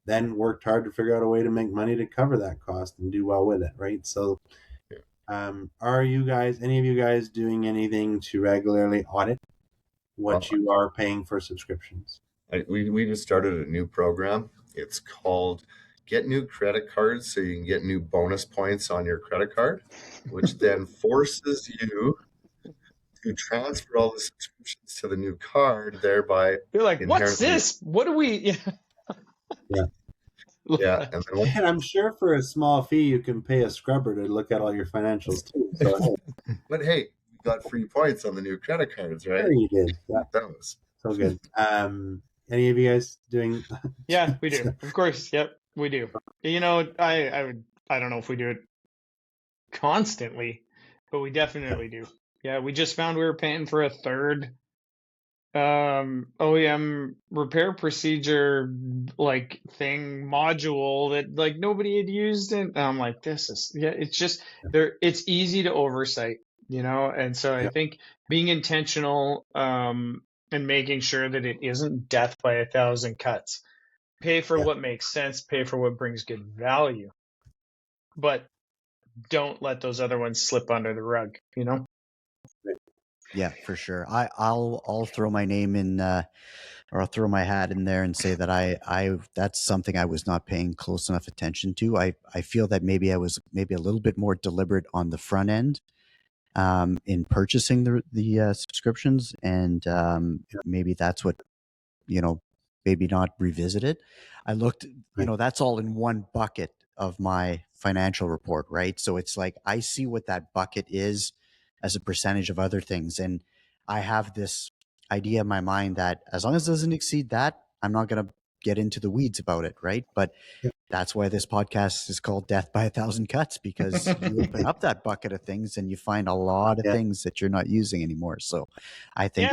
Speaker 2: then worked hard to figure out a way to make money to cover that cost and do well with it, right? So, are any of you guys doing anything to regularly audit what you are paying for subscriptions?
Speaker 1: We just started a new program. It's called Get New Credit Cards, so you can get new bonus points on your credit card, which then forces you to transfer all the subscriptions to the new card, thereby
Speaker 4: you're like, what's this? What do we?
Speaker 1: Yeah,
Speaker 2: and I'm sure for a small fee you can pay a scrubber to look at all your financials too. So,
Speaker 1: but hey, we got free points on the new credit cards, right?
Speaker 2: Sure you did. Yeah,
Speaker 1: that was
Speaker 2: so good. Any of you guys doing?
Speaker 4: Yeah, we do. Of course, yep, we do. I don't know if we do it constantly, but we definitely do. Yeah, we just found we were paying for a third OEM repair procedure module that nobody had used, and I'm like, it's just it's easy to oversight, and so I think being intentional and making sure that it isn't death by 1,000 cuts. Pay for what makes sense, pay for what brings good value, but don't let those other ones slip under the rug,
Speaker 3: Yeah, for sure. I'll throw my name in, or I'll throw my hat in there and say that I that's something I was not paying close enough attention to. I feel that maybe I was a little bit more deliberate on the front end, in purchasing the subscriptions, and maybe that's what, maybe not revisit it. I looked, that's all in one bucket of my financial report, right? So it's like I see what that bucket is as a percentage of other things, and I have this idea in my mind that as long as it doesn't exceed that, I'm not going to get into the weeds about it, right? But that's why this podcast is called Death by 1,000 Cuts, because you open up that bucket of things and you find a lot of things that you're not using anymore. So I think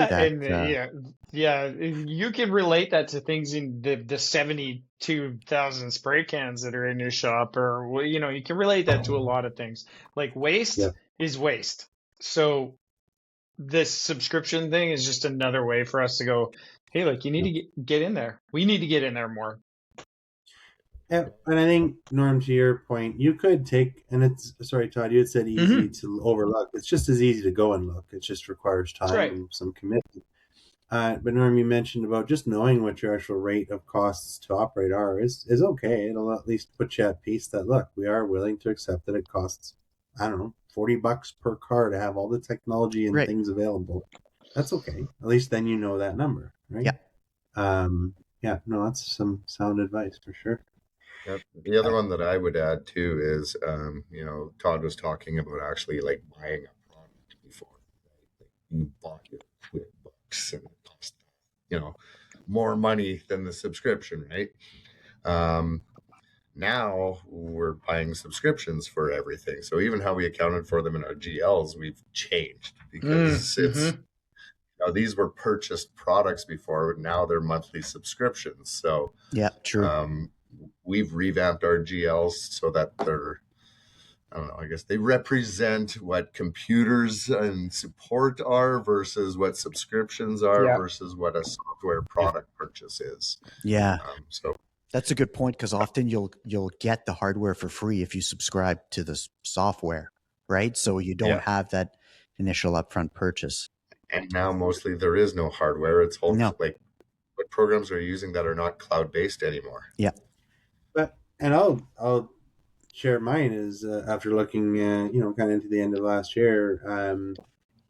Speaker 4: you can relate that to things in the 72,000 spray cans that are in your shop, or you can relate that to a lot of things. Like waste is waste. So this subscription thing is just another way for us to go, hey, you need to get in there. We need to get in there more.
Speaker 2: Yeah, and I think, Norm, to your point, you could take, and it's, sorry, Todd, you had said easy to overlook. It's just as easy to go and look. It just requires
Speaker 4: That's
Speaker 2: time
Speaker 4: right.
Speaker 2: and some commitment. But Norm, you mentioned about just knowing what your actual rate of costs to operate are is okay. It'll at least put you at peace that, look, we are willing to accept that it costs, I don't know, $40 per car to have all the technology and
Speaker 3: Right.
Speaker 2: things available. That's okay. At least then you know that number, right?
Speaker 3: Yeah.
Speaker 2: Yeah, no, that's some sound advice for sure.
Speaker 1: Yep. The other one that I would add too is, Todd was talking about actually like buying a product before. Right? Like you bought your QuickBooks and it cost, more money than the subscription, right? Um, Now we're buying subscriptions for everything. So even how we accounted for them in our GLs, we've changed because
Speaker 4: Mm-hmm.
Speaker 1: these were purchased products before, but now they're monthly subscriptions. So
Speaker 3: Yeah, true.
Speaker 1: we've revamped our GLs so that they're, I don't know, I guess they represent what computers and support are versus what subscriptions are
Speaker 4: Yeah.
Speaker 1: versus what a software
Speaker 2: Yeah.
Speaker 1: product purchase is.
Speaker 3: Yeah.
Speaker 1: So
Speaker 3: That's a good point, because often you'll get the hardware for free if you subscribe to the software, right? So you don't
Speaker 1: yeah,
Speaker 3: have that initial upfront purchase.
Speaker 1: and now mostly there is no hardware. It's whole
Speaker 3: No.
Speaker 1: like what programs are you using that are not cloud based anymore?
Speaker 3: Yeah.
Speaker 2: But and I'll share mine is after looking kind of into the end of last year.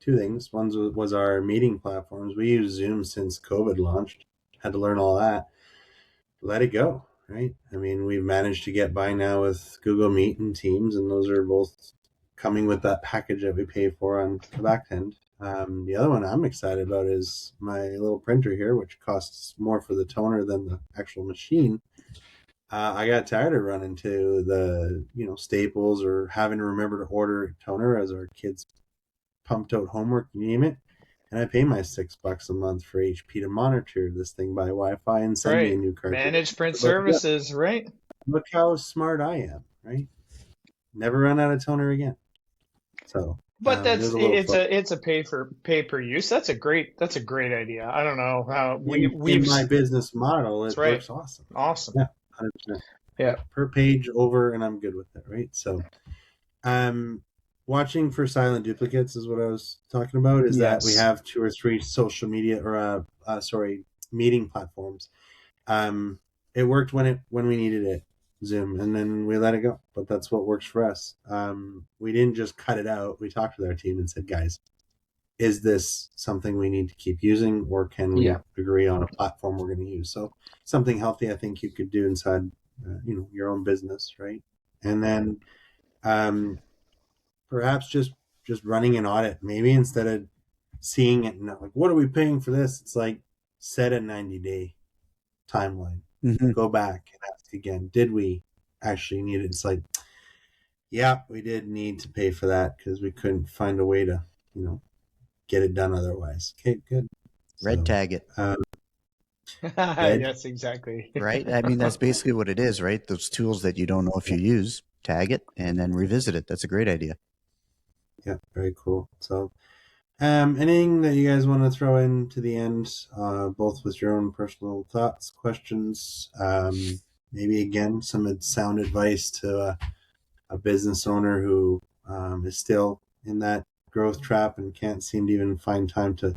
Speaker 2: Two things. One was our meeting platforms. We use Zoom since COVID launched. Had to learn all that. Let it go, right? I mean, we've managed to get by now with Google Meet and Teams, and those are both coming with that package that we pay for on the back end. The other one I'm excited about is my little printer here, which costs more for the toner than the actual machine. I got tired of running to the Staples or having to remember to order toner as our kids pumped out homework, you name it. And I pay my $6 a month for HP to monitor this thing by Wi-Fi and send me a
Speaker 4: Right.
Speaker 2: new cartridge.
Speaker 4: Managed print
Speaker 2: Look,
Speaker 4: services, right?
Speaker 2: look how smart I am, right? Never run out of toner again. So
Speaker 4: But
Speaker 2: there's a little fun.
Speaker 4: it's a pay per use. That's a great idea. I don't know how
Speaker 2: In my business model,
Speaker 4: that's
Speaker 2: it
Speaker 4: right.
Speaker 2: works awesome.
Speaker 4: Awesome.
Speaker 2: Yeah, 100%.
Speaker 4: Yeah.
Speaker 2: Per page over, and I'm good with it, right? So, watching for silent duplicates is what I was talking about. Is that we
Speaker 4: Yes.
Speaker 2: have 2 or 3 social media or meeting platforms. It worked when we needed it, Zoom, and then we let it go. But that's what works for us. We didn't just cut it out. We talked with our team and said, guys, is this something we need to keep using, or can we
Speaker 4: Yeah.
Speaker 2: agree on a platform we're going to use? So something healthy, I think you could do inside, your own business, right? And then perhaps just running an audit. Maybe instead of seeing it and like, what are we paying for this? It's like set a 90-day timeline.
Speaker 3: Mm-hmm.
Speaker 2: Go back and ask again. Did we actually need it? It's like, yeah, we did need to pay for that because we couldn't find a way to, get it done otherwise. Okay, good.
Speaker 3: Red tag it.
Speaker 4: Yes, exactly.
Speaker 3: Right? I mean, that's basically what it is, right? Those tools that you don't know if you use, tag it and then revisit it. That's a great idea.
Speaker 2: Yeah, very cool. So, anything that you guys want to throw in to the end, both with your own personal thoughts, questions, maybe again some sound advice to a business owner who is still in that growth trap and can't seem to even find time to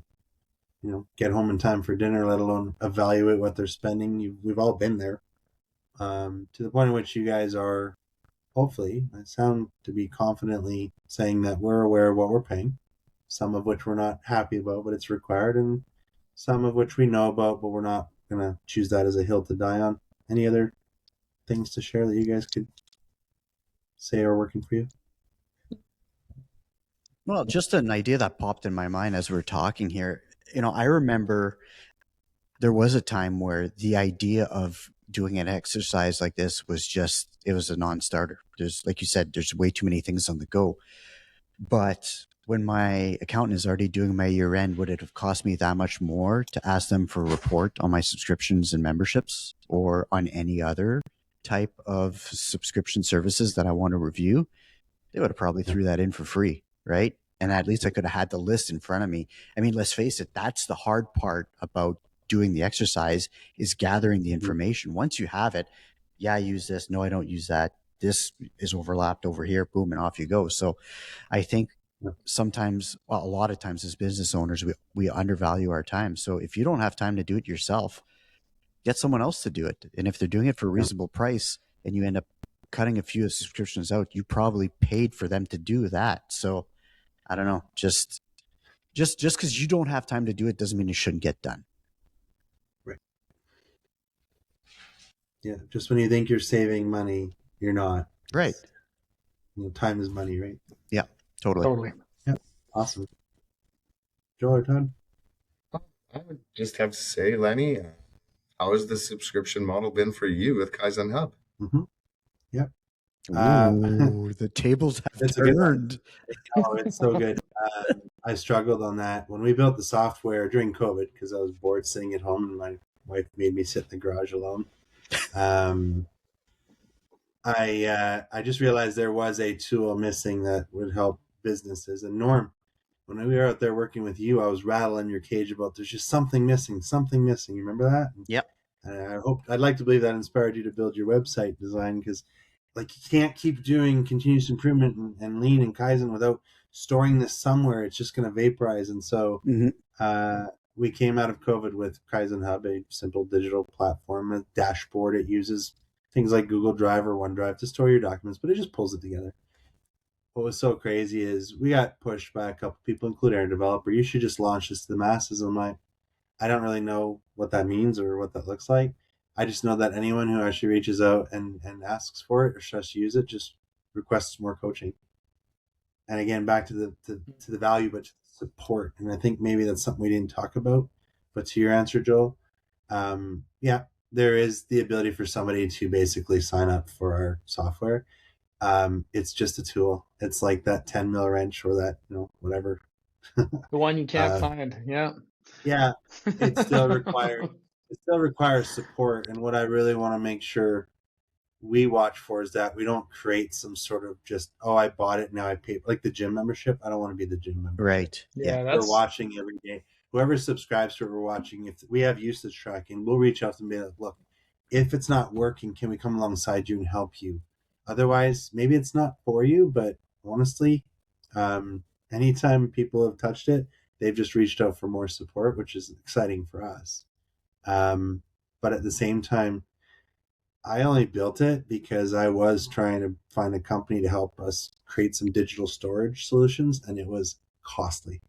Speaker 2: get home in time for dinner, let alone evaluate what they're spending. We've all been there, to the point in which you guys are, hopefully, I sound to be confidently saying that we're aware of what we're paying, some of which we're not happy about, but it's required, and some of which we know about, but we're not going to choose that as a hill to die on. Any other things to share that you guys could say are working for you?
Speaker 3: Well, just an idea that popped in my mind as we were talking here. I remember there was a time where the idea of doing an exercise like this it was a non-starter. There's, like you said, there's way too many things on the go. But when my accountant is already doing my year end, would it have cost me that much more to ask them for a report on my subscriptions and memberships or on any other type of subscription services that I want to review? They would have probably threw that in for free, right? And at least I could have had the list in front of me. I mean, let's face it, that's the hard part about doing the exercise, is gathering the information. Once you have it, Yeah, I use this. No, I don't use that. This is overlapped over here. Boom, and off you go. So I think sometimes, well, a lot of times as business owners, we undervalue our time. So if you don't have time to do it yourself, get someone else to do it. And if they're doing it for a reasonable price and you end up cutting a few subscriptions out, you probably paid for them to do that. So I don't know, just because you don't have time to do it doesn't mean it shouldn't get done.
Speaker 2: Right. Yeah. Just when you think you're saving money, you're not.
Speaker 3: Right.
Speaker 2: Time is money, right?
Speaker 3: Yeah, totally.
Speaker 2: Yeah. Awesome. Joel or Todd?
Speaker 1: I would just have to say, Lenny, how has the subscription model been for you with Kaizen Hub?
Speaker 2: Mm-hmm. Yep.
Speaker 3: Ooh, the tables have turned.
Speaker 2: Oh, it's so good. I struggled on that when we built the software during COVID because I was bored sitting at home and my wife made me sit in the garage alone. I just realized there was a tool missing that would help businesses. And Norm, when we were out there working with you, I was rattling your cage about there's just something missing. You remember that?
Speaker 3: Yep.
Speaker 2: And I'd like to believe that inspired you to build your website design because, like, you can't keep doing continuous improvement and lean and Kaizen without storing this somewhere. It's just going to vaporize. And so we came out of COVID with Kaizen Hub, a simple digital platform, a dashboard. It uses things like Google Drive or OneDrive to store your documents, but it just pulls it together. What was so crazy is we got pushed by a couple people, including our developer. You should just launch this to the masses. I'm like, I don't really know what that means or what that looks like. I just know that anyone who actually reaches out and asks for it or starts to use it just requests more coaching. And again, back to the value, but to the support. And I think maybe that's something we didn't talk about. But to your answer, Joel, yeah, there is the ability for somebody to basically sign up for our software. It's just a tool. It's like that 10 mil wrench or that, whatever.
Speaker 4: The one you can't find. Yeah.
Speaker 2: Yeah. It still requires support. And what I really want to make sure we watch for is that we don't create some sort of just, I bought it, now I pay, like the gym membership. I don't want to be the gym member.
Speaker 3: Right.
Speaker 4: Yeah.
Speaker 2: We're watching every day. Whoever subscribes to it, we're watching. If we have usage tracking, we'll reach out and be like, look, if it's not working, can we come alongside you and help you? Otherwise, maybe it's not for you, but honestly, anytime people have touched it, they've just reached out for more support, which is exciting for us. But at the same time, I only built it because I was trying to find a company to help us create some digital storage solutions, and it was costly.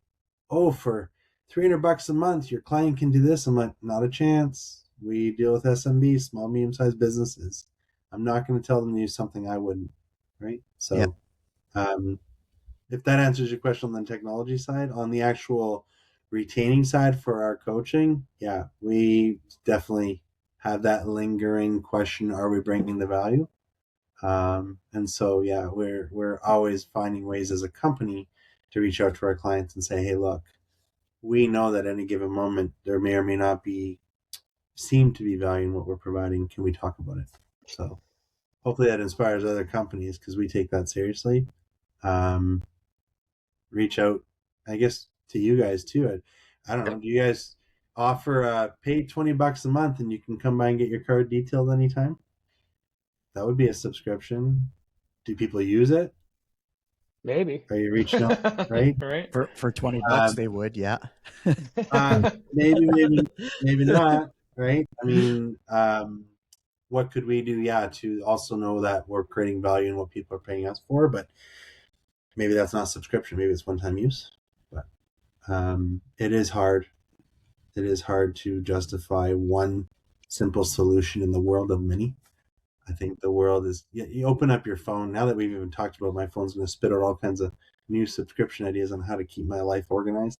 Speaker 2: Oh, for $300 a month, your client can do this. I'm like, not a chance. We deal with SMB, small, medium-sized businesses. I'm not going to tell them to use something I wouldn't, right? So if that answers your question on the technology side, on the actual retaining side for our coaching, yeah, we definitely have that lingering question, are we bringing the value? And so, yeah, we're always finding ways as a company to reach out to our clients and say, hey, look, we know that at any given moment, there may or may not seem to be value in what we're providing. Can we talk about it? So hopefully that inspires other companies because we take that seriously. Reach out, I guess, to you guys too. I don't know. Do you guys offer pay $20 a month and you can come by and get your card detailed anytime? That would be a subscription. Do people use it?
Speaker 4: Maybe.
Speaker 2: Are you reaching out? Right?
Speaker 4: Right.
Speaker 3: For $20 they would, yeah.
Speaker 2: Maybe not. Right? I mean, what could we do? Yeah, to also know that we're creating value in what people are paying us for, but maybe that's not subscription. Maybe it's one-time use. But it is hard. It is hard to justify one simple solution in the world of many. I think the world is, you open up your phone, now that we've even talked about my phone's going to spit out all kinds of new subscription ideas on how to keep my life organized.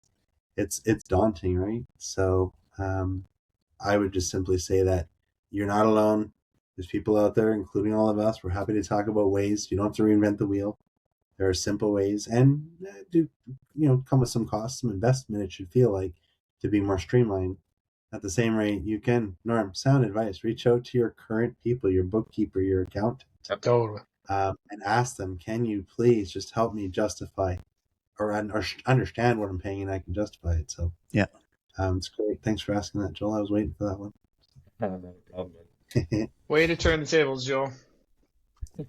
Speaker 2: It's daunting, right? So I would just simply say that you're not alone. There's people out there, including all of us. We're happy to talk about ways. You don't have to reinvent the wheel. There are simple ways, and do come with some cost, some investment. It should feel like to be more streamlined. At the same rate, you can, Norm, sound advice. Reach out to your current people, your bookkeeper, your accountant,
Speaker 4: Totally.
Speaker 2: and ask them, can you please just help me justify or understand what I'm paying and I can justify it. So
Speaker 3: yeah,
Speaker 2: it's great. Thanks for asking that, Joel. I was waiting for that one.
Speaker 1: No problem.
Speaker 4: Way to turn the tables, Joe.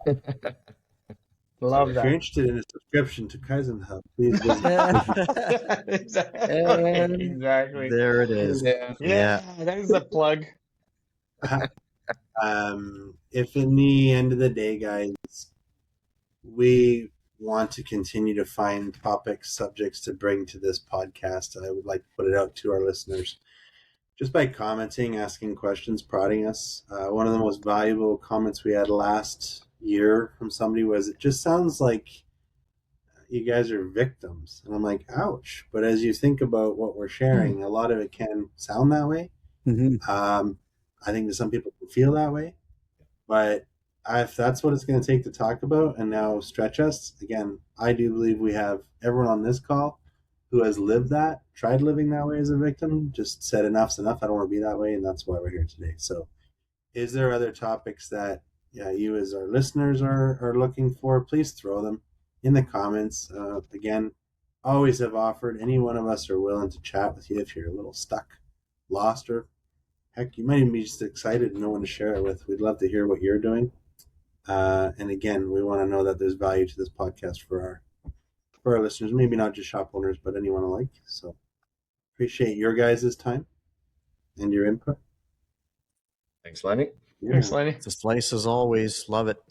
Speaker 2: So
Speaker 4: Love
Speaker 2: if you're
Speaker 4: that.
Speaker 2: interested in a subscription to Kaizen Hub, please visit.
Speaker 4: Exactly.
Speaker 3: There it is.
Speaker 5: Yeah.
Speaker 4: Yeah, that is the plug.
Speaker 2: If in the end of the day, guys, we want to continue to find topics, subjects to bring to this podcast, I would like to put it out to our listeners just by commenting, asking questions, prodding us. One of the most valuable comments we had last year from somebody was, "It just sounds like you guys are victims." And I'm like, ouch. But as you think about what we're sharing, a lot of it can sound that way.
Speaker 3: Mm-hmm.
Speaker 2: I think that some people can feel that way. But if that's what it's going to take to talk about and now stretch us, again, I do believe we have everyone on this call who has lived that, tried living that way as a victim, just said enough's enough. I don't want to be that way. And that's why we're here today. So is there other topics that you as our listeners are looking for? Please throw them in the comments. Again, always have offered. Any one of us are willing to chat with you if you're a little stuck, lost, or heck, you might even be just excited and no one to share it with. We'd love to hear what you're doing. And again, we want to know that there's value to this podcast for our listeners, maybe not just shop owners, but anyone alike. So appreciate your guys' time and your input.
Speaker 1: Thanks, Lenny.
Speaker 2: Yeah.
Speaker 4: Thanks, Lenny.
Speaker 3: It's a slice as always. Love it.